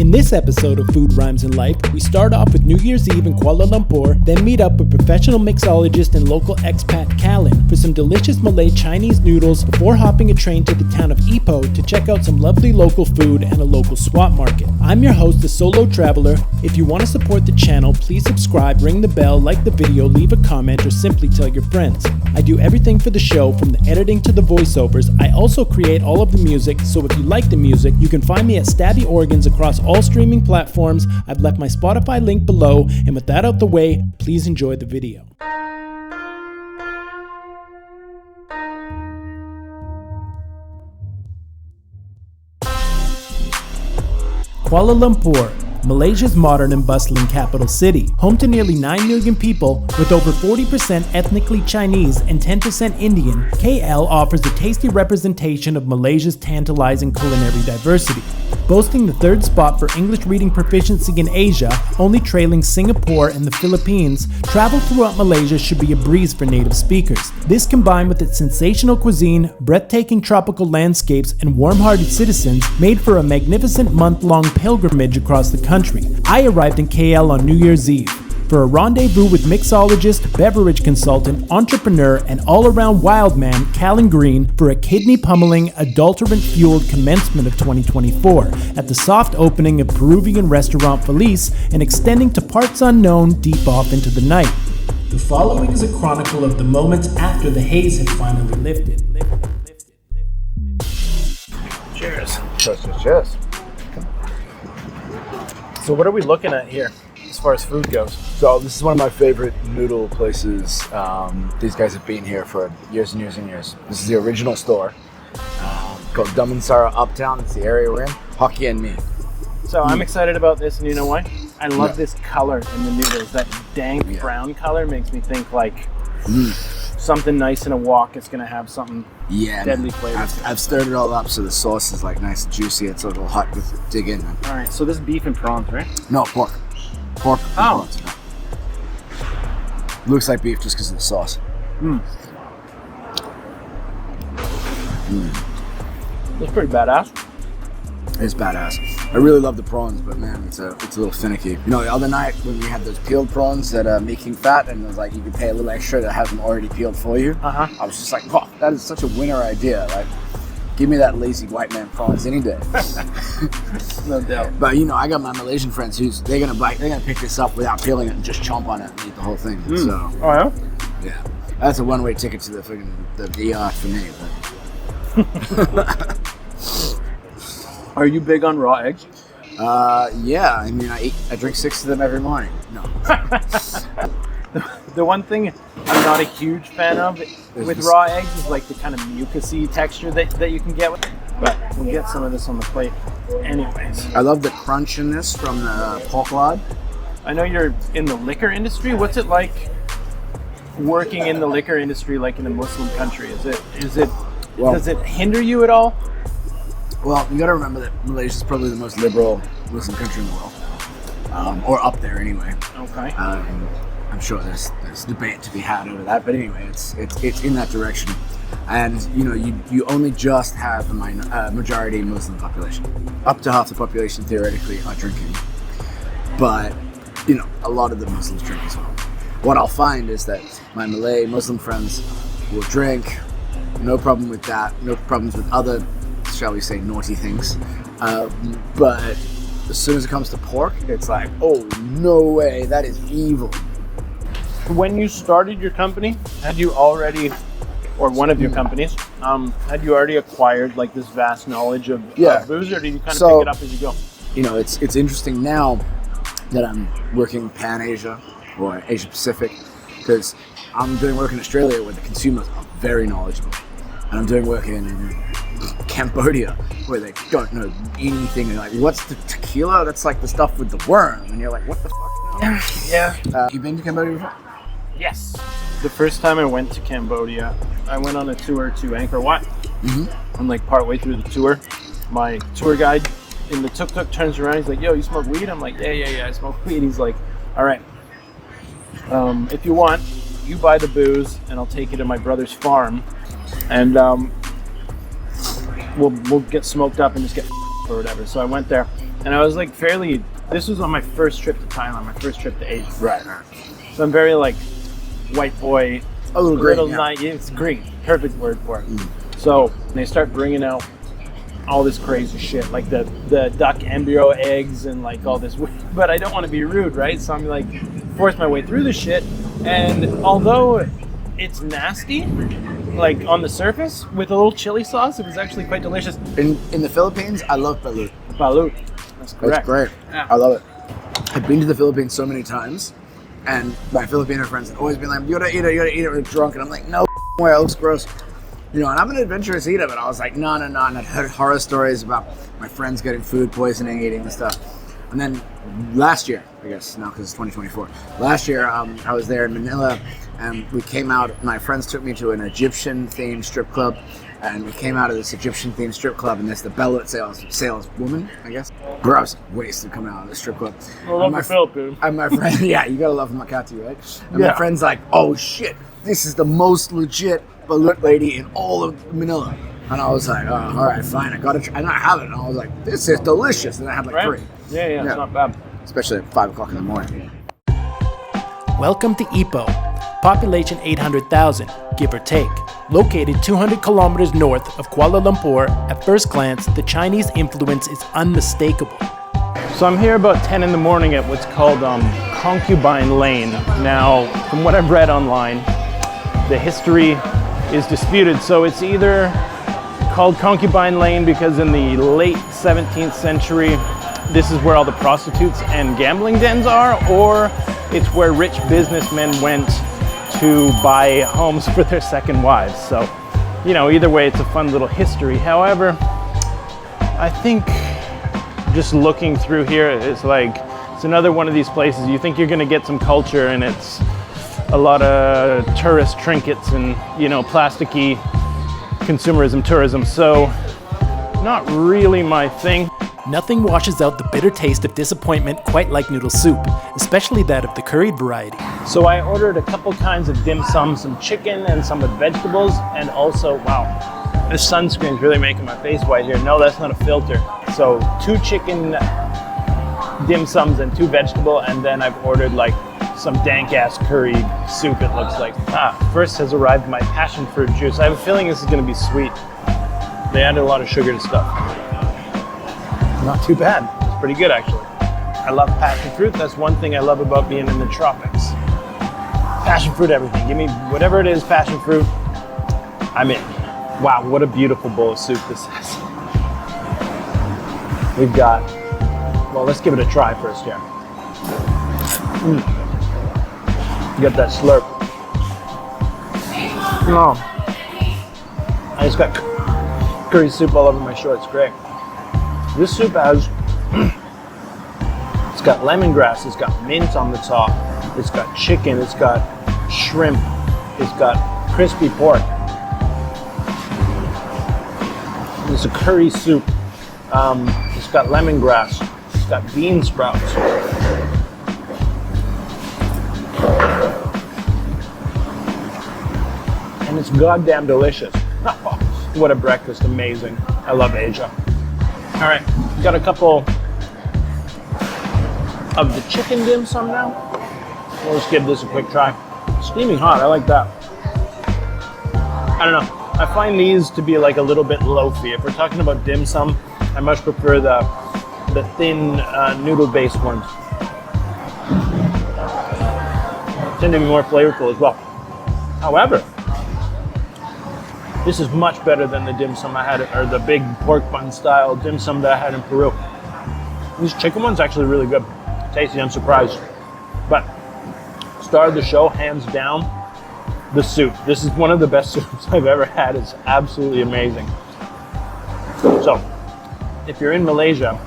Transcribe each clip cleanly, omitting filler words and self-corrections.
In this episode of Food Rhymes in Life, we start off with New Year's Eve in Kuala Lumpur, then meet up with professional mixologist and local expat Callan for some delicious Malay Chinese noodles before hopping a train to the town of Ipoh to check out some lovely local food and a local swap market. I'm your host, the Solo Traveler. If you want to support the channel, please subscribe, ring the bell, like the video, leave a comment, or simply tell your friends. I do everything for the show, from the editing to the voiceovers. I also create all of the music, so if you like the music, you can find me at Stabby Organs across all streaming platforms. I've left my Spotify link below, and with that out the way, please enjoy the video. Kuala Lumpur, Malaysia's modern and bustling capital city, home to nearly 9 million people with over 40% ethnically Chinese and 10% Indian, KL offers a tasty representation of Malaysia's tantalizing culinary diversity. Boasting the third spot for English reading proficiency in Asia, only trailing Singapore and the Philippines, travel throughout Malaysia should be a breeze for native speakers. This, combined with its sensational cuisine, breathtaking tropical landscapes, and warm-hearted citizens, made for a magnificent month-long pilgrimage across the country. I arrived in KL on New Year's Eve for a rendezvous with mixologist, beverage consultant, entrepreneur, and all-around wild man Callan for a kidney-pummeling, adulterant-fueled commencement of 2024 at the soft opening of Peruvian restaurant Feliz and extending to parts unknown deep off into the night. The following is a chronicle of the moments after the haze had finally lifted. Cheers. Cheers. So what are we looking at here as far as food goes? So this is one of my favorite noodle places. These guys have been here for years and years and years. This is the original store called Damansara Uptown. It's the area we're in. Hokkien mee. So I'm excited about this, and you know why? I love this color in the noodles. That dank brown color makes me think like something nice in a wok. It's gonna have something deadly flavor. I've stirred it all up so the sauce is like nice and juicy. It's a little hot with dig in. All right, so this is beef and prawns, right? No, pork. Pork and prawns. Looks like beef just because of the sauce. That's pretty badass. It's badass. I really love the prawns, but man, it's a little finicky. You know, the other night when we had those peeled prawns at Making Fat, and it was like you could pay a little extra to have them already peeled for you. I was just like, oh, that is such a winner idea. Like, give me that lazy white man prawns any day. No doubt. But you know, I got my Malaysian friends they're gonna pick this up without peeling it and just chomp on it and eat the whole thing. So, yeah, that's a one-way ticket to the ER for me. But. Are you big on raw eggs? Yeah. I mean, I drink 6 of them every morning. No. The one thing I'm not a huge fan of with raw eggs is like the kind of mucusy texture that you can get with it. But we'll get some of this on the plate anyways. I love the crunch in this from the pork lard. I know you're in the liquor industry. What's it like working in the liquor industry, like in a Muslim country? Does it hinder you at all? Well, you got to remember that Malaysia is probably the most liberal Muslim country in the world, or up there anyway. Okay. I'm sure there's debate to be had over that, but anyway, it's in that direction. And you know, you only just have the majority Muslim population. Up to half the population theoretically are drinking, but you know, a lot of the Muslims drink as well. What I'll find is that my Malay Muslim friends will drink, no problem with that, no problems with other, shall we say, naughty things, but as soon as it comes to pork, it's like, oh, no way, that is evil. When you started your company, had you already, or one of your companies, had you already acquired like this vast knowledge of booze, or did you kind of pick it up as you go? You know, it's interesting now that I'm working Pan-Asia or Asia Pacific, because I'm doing work in Australia where the consumers are very knowledgeable, and I'm doing work in Cambodia where they don't know anything. They're like, what's the tequila? That's like the stuff with the worm, and you're like, what the fuck? Yeah. You been to Cambodia before? Yes. The first time I went to Cambodia, I went on a tour to Angkor Wat. I'm like partway through the tour, my tour guide in the tuk-tuk turns around, he's like, yo, you smoke weed? I'm like, yeah, I smoke weed. He's like, all right, if you want, you buy the booze and I'll take you to my brother's farm, and we'll get smoked up and just get or whatever. So I went there, And I was like this was on my first trip to Thailand, my first trip to Asia. Right. So I'm very like white boy, A little green. Yeah. It's green, perfect word for it. So they start bringing out all this crazy shit, like the duck embryo eggs and like all this, but I don't want to be rude, right? So I'm like force my way through the shit, and although it's nasty, like on the surface, with a little chili sauce, it was actually quite delicious. In the Philippines, I love balut. Balut, that's correct. It's great. Yeah. I love it. I've been to the Philippines so many times, and my Filipino friends have always been like, you gotta eat it, we're drunk. And I'm like, no way, it looks gross. You know, and I'm an adventurous eater, but I was like, no. And I'd heard horror stories about my friends getting food poisoning, eating this stuff. And then last year, I guess, now because it's 2024, last year I was there in Manila, and we came out, my friends took me to an Egyptian-themed strip club, and we came out of this Egyptian-themed strip club, and there's the bellot saleswoman, I guess. Where I was wasted coming out of the strip club. I love the Philippines. And my friend, yeah, you gotta love Makati, right? And my friend's like, oh shit, this is the most legit balut lady in all of Manila. And I was like, oh, all right, fine, I gotta try. And I have it, and I was like, this is delicious. And I had like 3. Yeah, it's not bad. Especially at 5 o'clock in the morning. Welcome to Ipoh, population 800,000, give or take. Located 200 kilometers north of Kuala Lumpur, at first glance, the Chinese influence is unmistakable. So I'm here about 10 in the morning at what's called Concubine Lane. Now, from what I've read online, the history is disputed. So it's either called Concubine Lane because in the late 17th century, this is where all the prostitutes and gambling dens are, or it's where rich businessmen went to buy homes for their second wives. So, you know, either way, it's a fun little history. However, I think just looking through here, it's like, it's another one of these places you think you're gonna get some culture, and it's a lot of tourist trinkets and, you know, plasticky consumerism tourism. So, not really my thing. Nothing washes out the bitter taste of disappointment quite like noodle soup, especially that of the curried variety. So I ordered a couple kinds of dim sum, some chicken and some with vegetables, and also, wow, this sunscreen's really making my face white here. No, that's not a filter. So 2 chicken dim sums and 2 vegetable, and then I've ordered like some dank ass curried soup, it looks like. First has arrived my passion fruit juice. I have a feeling this is gonna be sweet. They added a lot of sugar to stuff. Not too bad. It's pretty good, actually. I love passion fruit. That's one thing I love about being in the tropics. Passion fruit, everything. Give me whatever it is, passion fruit, I'm in. Wow, what a beautiful bowl of soup this is. We've got, well, let's give it a try first here. Get that slurp. Oh, I just got curry soup all over my shorts. Great. This soup has, it's got lemongrass, it's got mint on the top, it's got chicken, it's got shrimp, it's got crispy pork. It's a curry soup. It's got lemongrass, it's got bean sprouts. And it's goddamn delicious. What a breakfast, amazing. I love Asia. All right, got a couple of the chicken dim sum now. We'll just give this a quick try. Steaming hot, I like that. I don't know, I find these to be like a little bit loafy. If we're talking about dim sum, I much prefer the thin noodle-based ones. Tend to be more flavorful as well. However, this is much better than the dim sum I had, or the big pork bun style dim sum that I had in Peru. This chicken one's actually really good. Tasty, I'm surprised. But star of the show, hands down, the soup. This is one of the best soups I've ever had. It's absolutely amazing. So, if you're in Malaysia,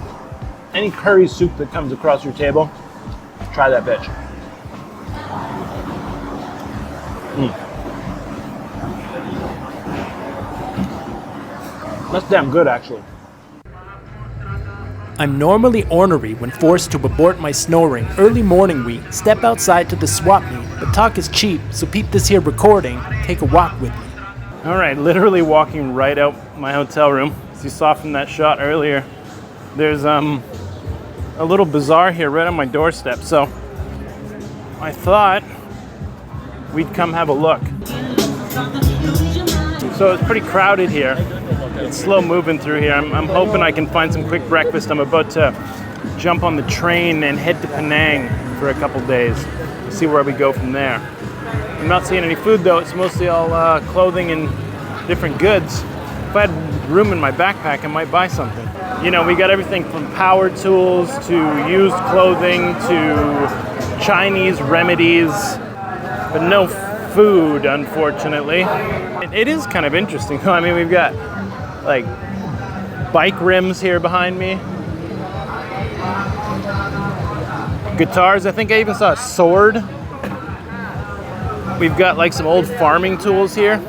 any curry soup that comes across your table, try that bitch. That's damn good, actually. I'm normally ornery when forced to abort my snoring. Early morning we step outside to the swap meet, but talk is cheap, so peep this here recording, take a walk with me. All right, literally walking right out my hotel room. As you saw from that shot earlier, there's a little bazaar here right on my doorstep, so I thought we'd come have a look. So it's pretty crowded here. It's slow moving through here. I'm hoping I can find some quick breakfast. I'm about to jump on the train and head to Penang for a couple days. See where we go from there. I'm not seeing any food though. It's mostly all clothing and different goods. If I had room in my backpack, I might buy something. You know, we got everything from power tools to used clothing to Chinese remedies, but no food, unfortunately. It is kind of interesting though. I mean, we've got like bike rims here behind me. Guitars, I think I even saw a sword. We've got like some old farming tools here.